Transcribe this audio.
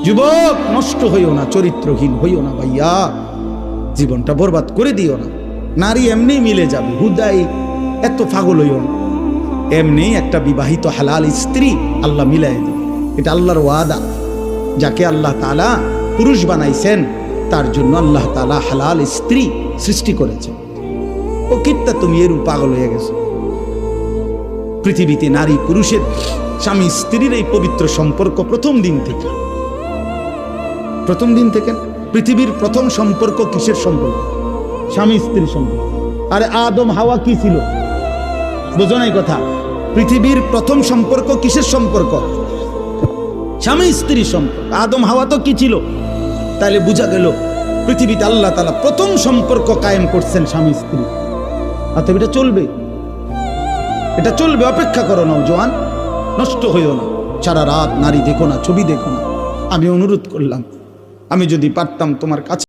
যুবক, নষ্ট হইও না, চরিত্রহীন হইও না ভাইয়া, জীবনটা বরবাদ করে দিও না। নারী এমনি মিলে যাবে, হুদাই এত পাগল হইও না। এমনি একটা বিবাহিত হালাল স্ত্রী আল্লাহ মিলাই দেবে, এটা আল্লাহর ওয়াদা। যাকে আল্লাহ তাআলা পুরুষ বানাইছেন তার জন্য আল্লাহ তাআলা হালাল স্ত্রী সৃষ্টি করেছেন। ও কিত্তা তুমি এরূপ পাগল হয়ে গেছো? পৃথিবীতে নারী পুরুষের, স্বামী স্ত্রীর এই পবিত্র সম্পর্ক প্রথম দিন থেকে পৃথিবীর প্রথম সম্পর্ক কিসের সম্পর্ক? স্বামী স্ত্রীর সম্পর্ক। আরে আদম হাওয়া কি ছিল? বোঝো নাই কথা? পৃথিবীর প্রথম সম্পর্ক কিসের সম্পর্ক? স্বামী স্ত্রীর সম্পর্ক। আদম হাওয়া তো কি ছিল? তাহলে বোঝা গেল পৃথিবীতে আল্লাহ তাআলা প্রথম সম্পর্ক কায়েম করছেন স্বামী স্ত্রী। অতএব এটা চলবে, অপেক্ষা করো নওজোয়ান, নষ্ট হইও না। সারা রাত নারী দেখো না, ছবি দেখো না। আমি অনুরোধ করলাম, আমি যদি পারতাম তোমার কাছে